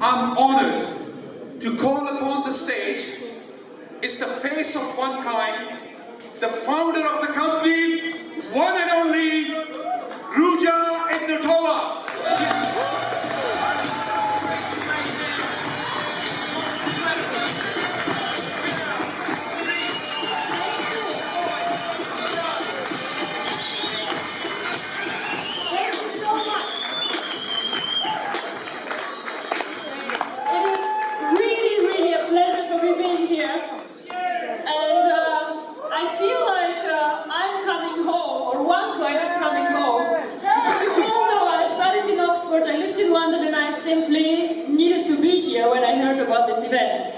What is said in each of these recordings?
I'm honored to call upon the stage is the face of Onecoin, the founder of the company, one and only Ruja Ignatova. When I heard about this event.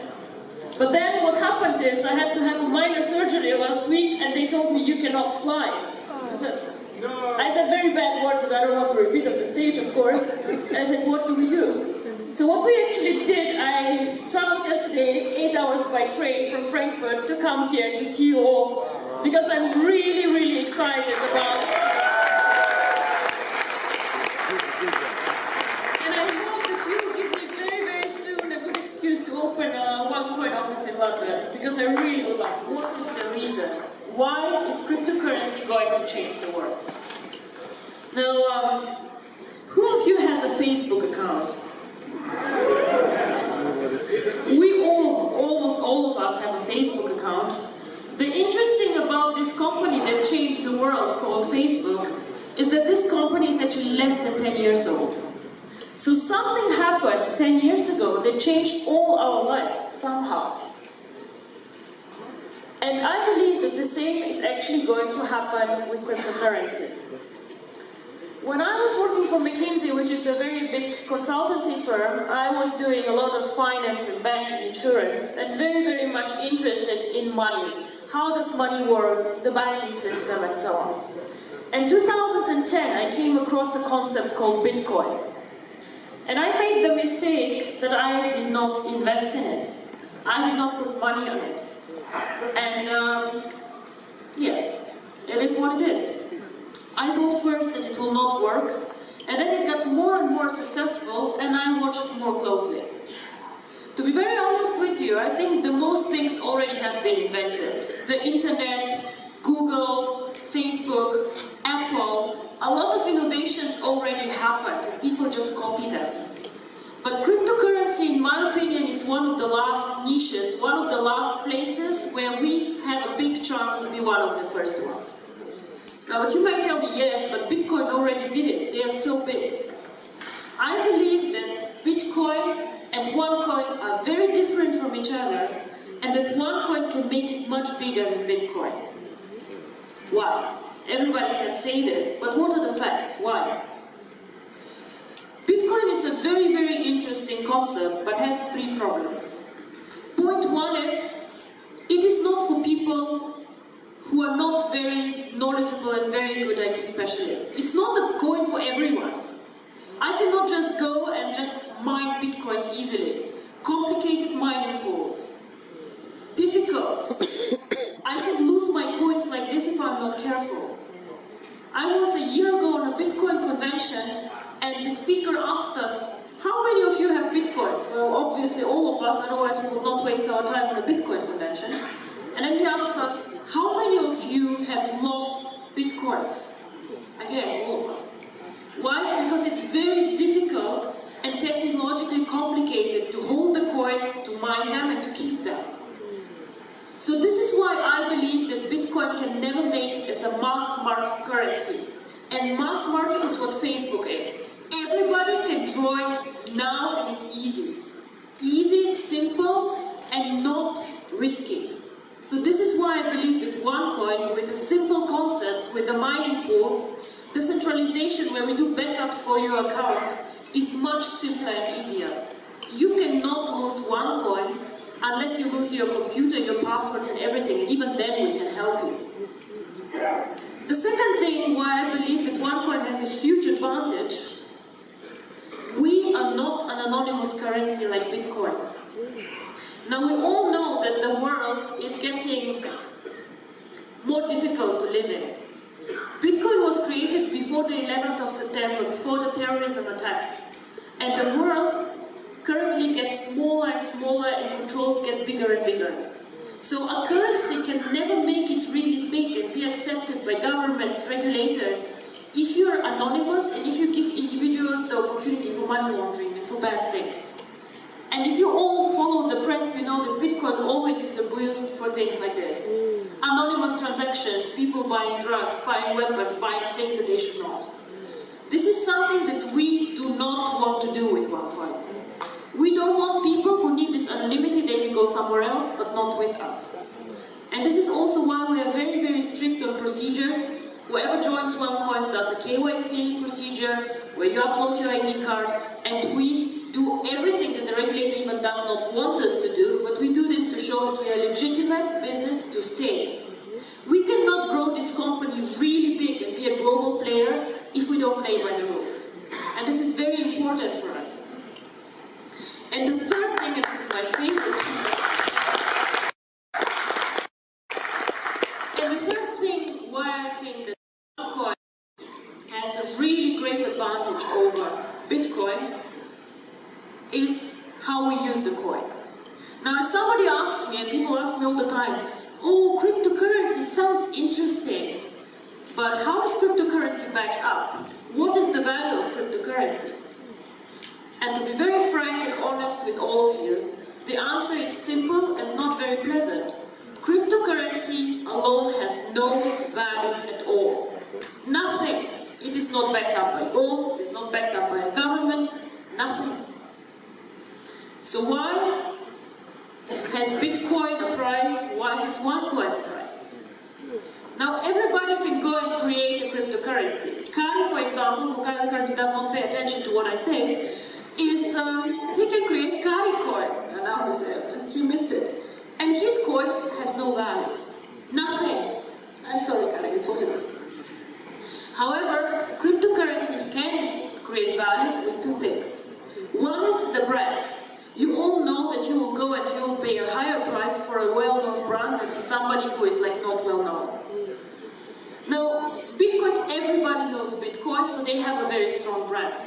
But then what happened is I had to have a minor surgery last week and they told me you cannot fly. I said very bad words that I don't want to repeat on the stage, of course. And I said, what do we do? So what we actually did, I traveled yesterday 8 hours by train from Frankfurt to come here to see you all because I'm really, really excited about because I really would like to. What is the reason? Why is cryptocurrency going to change the world? Now, who of you has a Facebook account? We almost all of us have a Facebook account. The interesting about this company that changed the world called Facebook is that this company is actually less than 10 years old. So something happened 10 years ago that changed all our lives somehow. And I believe that the same is actually going to happen with cryptocurrency. When I was working for McKinsey, which is a very big consultancy firm, I was doing a lot of finance and banking, insurance, and very, very much interested in money. How does money work, the banking system, and so on. In 2010, I came across a concept called Bitcoin. And I made the mistake that I did not invest in it. I did not put money on it. And yes, it is what it is. I thought first that it will not work, and then it got more and more successful, and I watched more closely. To be very honest with you, I think the most things already have been invented. The internet, Google, Facebook, Apple, a lot of innovations already happened, and people just copy them. But cryptocurrency, in my opinion, is one of the last niches, one of the last places where we have a big chance to be one of the first ones. Now, but you might tell me, yes, but Bitcoin already did it. They are so big. I believe that Bitcoin and Onecoin are very different from each other, and that Onecoin can make it much bigger than Bitcoin. Why? Everybody can say this, but what are the facts? Why? Bitcoin is a very, very interesting concept, but has three problems. Point one is, it is not for people who are not very knowledgeable and very good IT specialists. It's not a coin for everyone. I cannot just go and just mine Bitcoins easily. Complicated mining pools. Difficult. I can lose my coins like this if I'm not careful. I was a year ago on a Bitcoin convention, and the speaker asked us, how many of you have Bitcoins? Well, obviously all of us, otherwise we would not waste our time on a Bitcoin convention. And then he asked us, how many of you have lost Bitcoins? Again, all of us. Why? Because it's very difficult and technologically complicated to hold the coins, to mine them, and to keep them. So this is why I believe that Bitcoin can never make it as a mass market currency. And mass market is what Facebook is. Everybody can join now, and it's easy. Easy, simple, and not risky. So this is why I believe that Onecoin, with a simple concept, with the mining pools, decentralization where we do backups for your accounts, is much simpler and easier. You cannot lose Onecoins unless you lose your computer, your passwords, and everything, and even then we can help you. The second thing why I believe that Onecoin has a huge advantage, we are not an anonymous currency like Bitcoin. Now we all know that the world is getting more difficult to live in. Bitcoin was created before the 11th of September, before the terrorism attacks. And the world currently gets smaller and smaller and controls get bigger and bigger. So a currency can never make it really big and be accepted by governments, regulators, if you are anonymous and if you give individuals the opportunity for money laundering and for bad things. And if you all follow the press, you know that Bitcoin always is abused for things like this. Anonymous transactions, people buying drugs, buying weapons, buying things that they should not. This is something that we do not want to do with OneCoin. We don't want people who need this anonymity, they can go somewhere else, but not with us. And this is also why we are very, very strict on procedures. Whoever joins OneCoin does a KYC procedure, where you upload your ID card, and we do everything that the regulator even does not want us to do, but we do this to show that we are a legitimate business to stay. We cannot grow this company really big and be a global player if we don't play by the rules. And this is very important for us. And the third thing, and this is my favorite, and the third thing why I think that OneCoin has a really great advantage over Bitcoin is how we use the coin. Now if somebody asks me, and people ask me all the time, oh, cryptocurrency sounds interesting, but how is cryptocurrency backed up? What is the value of cryptocurrency? And to be very frank and honest with all of you, the answer is simple and not very pleasant. Cryptocurrency alone has no value at all. Nothing. It is not backed up by gold, it is not backed up by a government, nothing. So why has Bitcoin a price? Why has OneCoin a price? Now everybody can go and create a cryptocurrency. Kari, for example, who currently does not pay attention to what I say, is he can create Kari coin. And now he missed it. And his coin has no value. Nothing. I'm sorry, Kari, it's what it is. However, cryptocurrency can create value with two things. One is the brand. You all know that you will go and you will pay a higher price for a well-known brand than for somebody who is like not well-known. Now, Bitcoin, everybody knows Bitcoin, so they have a very strong brand.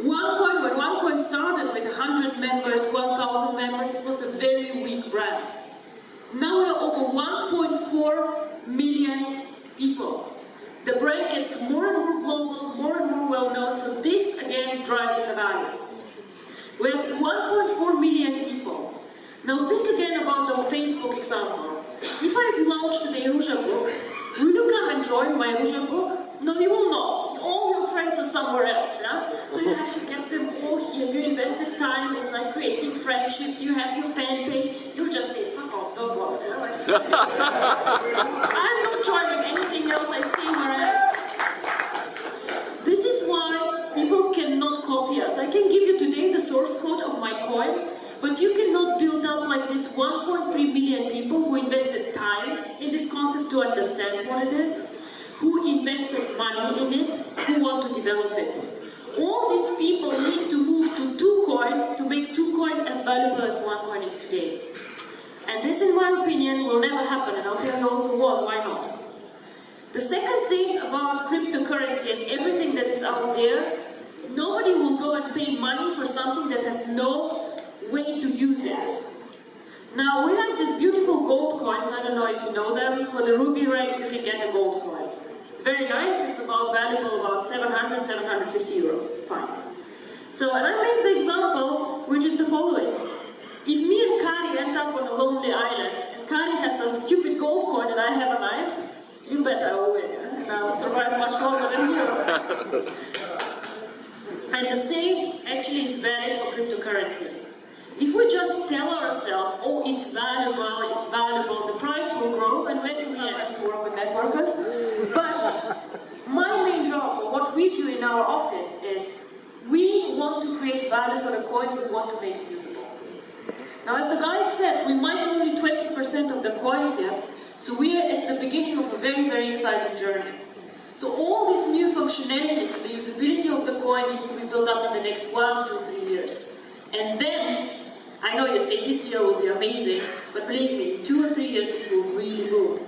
OneCoin, when OneCoin started with 100 members, 1,000 members, it was a very weak brand. Now we are over 1.4 million people. The brand gets more and more global, more and more well-known, so this again drives the value. We have 1.4 million people. Now think again about the Facebook example. If I launched the Ruja book, will you come and join my Ruja book? No, you will not. All your friends are somewhere else, yeah? So you have to get them all here. You invested time in like creating friendships, you have your fan page, you just say, fuck off, don't bother. You know? Like, I'm not joining anything else, I stay where I am. This is why people cannot copy us. I can give you today the source code of my coin, but you cannot build up like this 1.3 million people who invested time in this concept to understand what it is, who invested money in it, who want to develop it. All these people need to move to 2Coin to make 2Coin as valuable as OneCoin is today. And this, in my opinion, will never happen, and I'll tell you also why not. The second thing about cryptocurrency and everything that is out there, nobody will go and pay money for something that has no way to use it. Now, we have these beautiful gold coins, I don't know if you know them. For the Ruby rank, you can get a gold coin. It's very nice, it's about valuable, about 700, 750 euro. Fine. So, and I made the example, which is the following. If me and Kari end up on a lonely island, and Kari has a stupid gold coin and I have a knife, you bet I will win, and I'll survive much longer than you. And the same actually is valid for cryptocurrency. If we just tell ourselves, oh, it's valuable, the price will grow, and when do we have to work with networkers? But my main job, or what we do in our office, is we want to create value for the coin, we want to make it usable. Now, as the guy said, we might only 20% of the coins yet, so we are at the beginning of a very, very exciting journey. So all these new functionalities, the usability of the coin needs to be built up in the next 1 to 3 years. And then, I know you say this year will be amazing, but believe me, in 2 or 3 years this will really boom.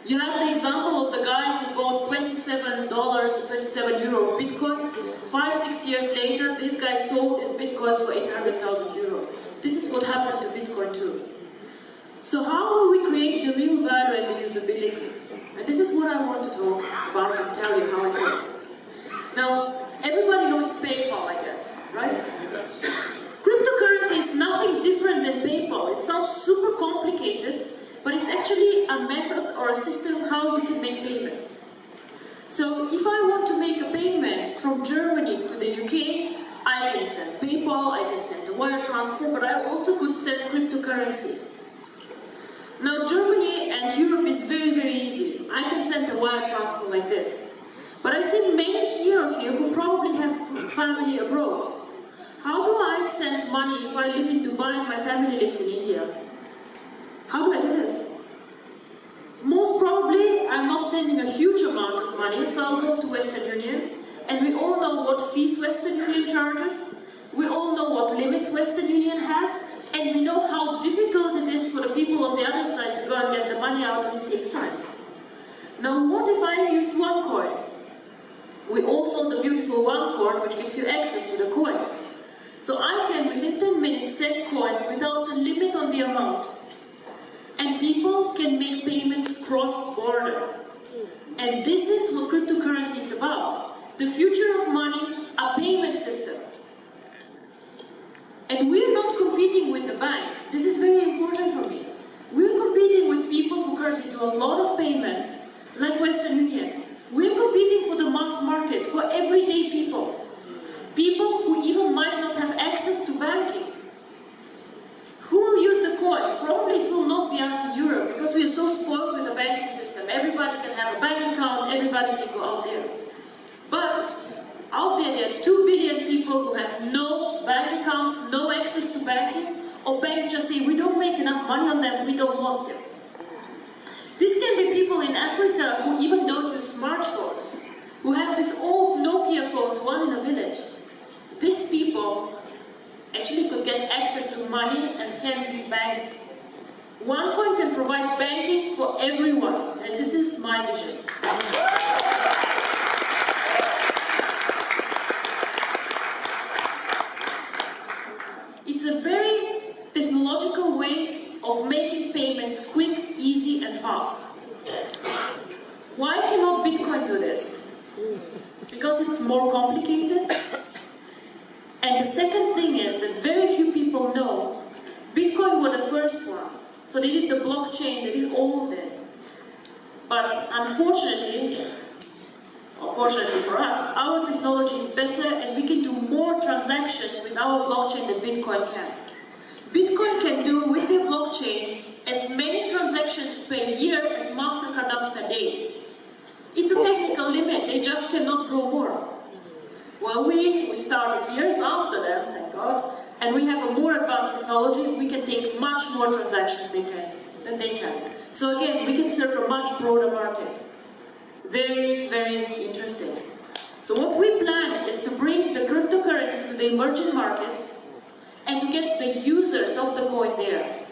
You have the example of the guy who bought $27 or 27 euro bitcoins 5-6 years later, this guy sold his bitcoins for 800,000 euro. This is what happened to Bitcoin too. So how will we create the real value and the usability? And this is what I want to talk about and tell you how it works. Now, everybody knows PayPal, I guess, right? Cryptocurrency is nothing different than PayPal. It sounds super complicated, but it's actually a method or a system how you can make payments. So if I want to make a payment from Germany to the UK, I can send PayPal, I can send a wire transfer, but I also could send cryptocurrency. Now Germany and Europe is very, very easy. I can send a wire transfer like this. But I think many here of you who probably have family abroad. How do I send money if I live in Dubai and my family lives in India? How do I do this? Most probably, I'm not sending a huge amount of money, so I'll go to Western Union. And we all know what fees Western Union charges. We all know what limits Western Union has. And we know how difficult it is for the people on the other side to go and get the money out, and it takes time. Now, what if I use Onecoin? We all saw the beautiful Onecoin, which gives you access to the coins. So I can, within 10 minutes, send coins without a limit on the amount. And people can make payments cross-border. And this is what cryptocurrency is about. The future of money, a payment system. And we're not competing with the banks. This is very important for me. We're competing with people who currently do a lot of payments, like Western Union. We're competing for the mass market, for everyday people. People who even might not have access to banking. Who will use the coin? Probably it will not be us in Europe, because we are so spoiled with the banking system. Everybody can have a bank account, everybody can go out there. But out there are 2 billion people who have no bank accounts, no access to banking, or banks just say, we don't make enough money on them, we don't want them. This can be people in Africa who even don't use smartphones, who have these old Nokia phones, one in a village. These people actually could get access to money and can be banked. Onecoin can provide banking for everyone, and this is my vision. It's a very technological way of making payments quick, easy, and fast. Why cannot Bitcoin do this? Because it's more complicated. And the second thing is that very few people know Bitcoin were the first ones. So they did the blockchain, they did all of this. But unfortunately, or fortunately for us, our technology is better and we can do more transactions with our blockchain than Bitcoin can. Bitcoin can do with the blockchain as many transactions per year as MasterCard does per day. It's a technical limit, they just cannot grow more. Well, we started years after them, thank God, and we have a more advanced technology. We can take much more transactions than they can. So again, we can serve a much broader market. Very, very interesting. So what we plan is to bring the cryptocurrency to the emerging markets and to get the users of the coin there.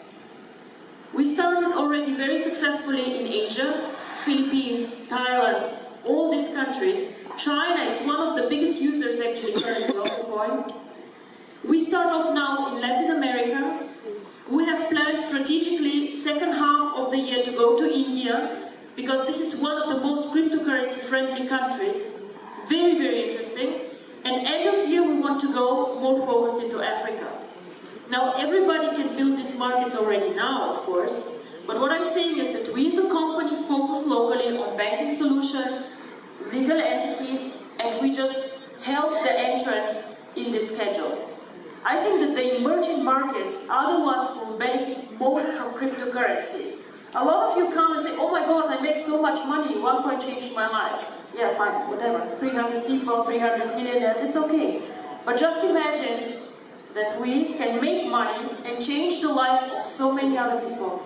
We started already very successfully in Asia, Philippines, Thailand, all these countries. China is one of the biggest users actually currently of the coin. We start off now in Latin America. We have planned strategically second half of the year to go to India, because this is one of the most cryptocurrency friendly countries. Very, very interesting. And end of year we want to go more focused into Africa. Now everybody can build these markets already now, of course. But what I'm saying is that we as a company focus locally on banking solutions, legal entities, and we just help the entrance in this schedule. I think that the emerging markets are the ones who will benefit most from cryptocurrency. A lot of you come and say, oh my God, I make so much money, Onecoin changed my life. Yeah, fine, whatever, 300 people, 300 millionaires, it's okay. But just imagine that we can make money and change the life of so many other people.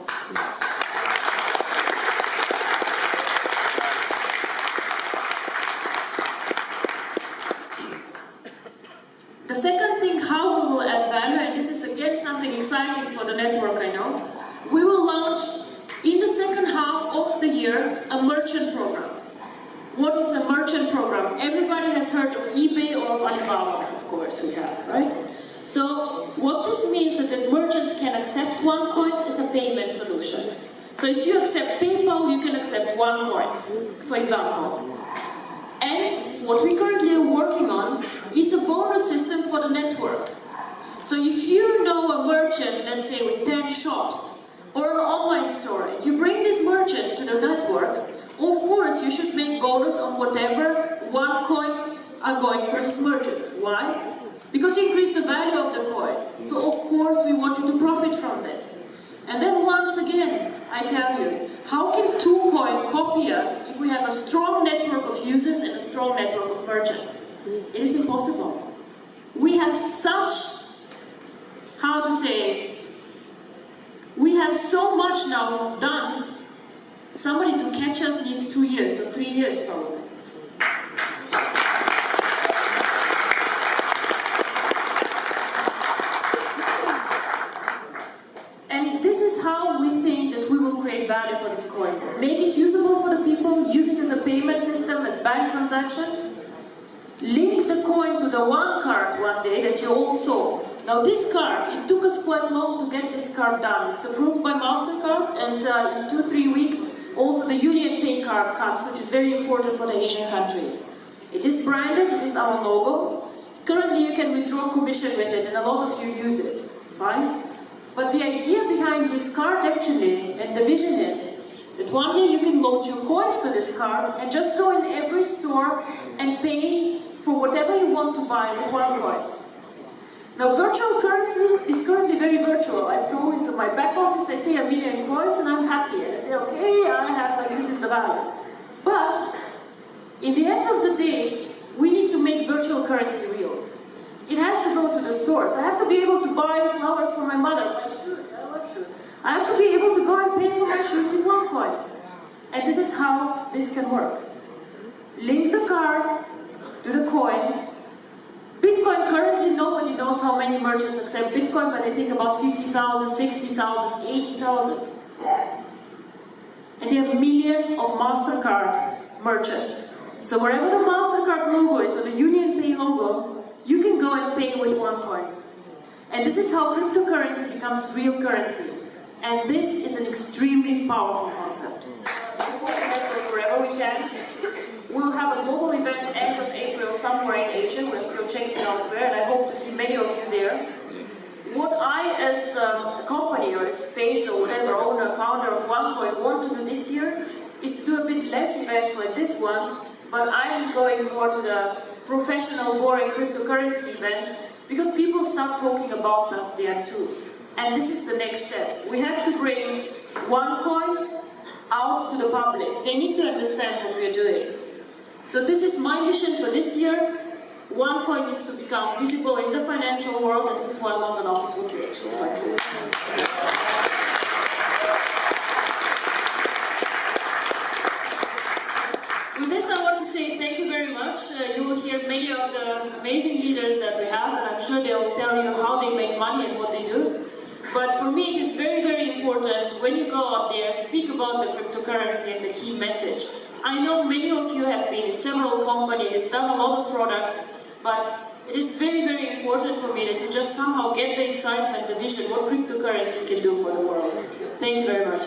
The second thing, how we will add value, and this is again something exciting for the network, I know, we will launch in the second half of the year a merchant program. What is a merchant program? Everybody has heard of eBay or of Alibaba, of course we have, right? So what this means is that merchants can accept OneCoins as a payment solution. So if you accept PayPal, you can accept OneCoins, for example. And what we currently are working on is a bonus system for the network. So if you know a merchant, let's say with 10 shops, or an online store, if you bring this merchant to the network, of course you should make bonus on whatever OneCoins are going for this merchant. Why? Because you increase the value of the coin. So of course we want you to profit from this. And then once again, I tell you, how can 2Coin copy us if we have a strong network of users and a strong network of merchants? It is impossible. We have such, how to say, we have so much now done. Somebody to catch us needs 2 years, or 3 years probably. And this is how we think that we will create value for this coin. Make it usable for the people, use it as a payment system, as bank transactions. Link the coin to the one card one day that you all saw. Now this card, it took us quite long to get this card done. It's approved by MasterCard, and in 2-3 weeks also the Union Pay card comes, which is very important for the Asian countries. It is branded, it is our logo. Currently you can withdraw commission with it, and a lot of you use it. Fine. But the idea behind this card actually, and the vision is, that one day you can load your coins to this card and just go in every store and pay for whatever you want to buy with OneCoins. Now virtual currency is currently very virtual. I go into my back office, I say 1 million coins and I'm happy. And I say, okay, I have, like, this is the value. But in the end of the day, we need to make virtual currency real. It has to go to the stores. I have to be able to buy flowers for my mother, my shoes, I love shoes. I have to be able to go and pay for my shoes with OneCoins. And this is how this can work. Link the card to the coin. Bitcoin, currently nobody knows how many merchants accept Bitcoin, but I think about 50,000, 60,000, 80,000. And there are millions of MasterCard merchants. So wherever the MasterCard logo is, or the Union Pay logo, you can go and pay with OneCoins. And this is how cryptocurrency becomes real currency. And this is an extremely powerful concept. Wherever we can. We'll have a global event end of April somewhere in Asia. We're still checking elsewhere, and I hope to see many of you there. What I, as a company, or as face, or whatever, owner, founder of OneCoin, want to do this year is to do a bit less events like this one, but I'm going more to the professional, boring cryptocurrency events, because people start talking about us there too. And this is the next step. We have to bring OneCoin out to the public. They need to understand what we're doing. So this is my mission for this year. OneCoin needs to become visible in the financial world, and this is why London office will be actually quite cool. With this, I want to say thank you very much. You will hear many of the amazing leaders that we have, and I'm sure they will tell you how they make money and what they do. But for me, it is very, very important when you go out there, speak about the cryptocurrency and the key message. I know many of you have been in several companies, done a lot of products, but it is very, very important for me that you just somehow get the excitement, the vision, what cryptocurrency can do for the world. Thank you very much.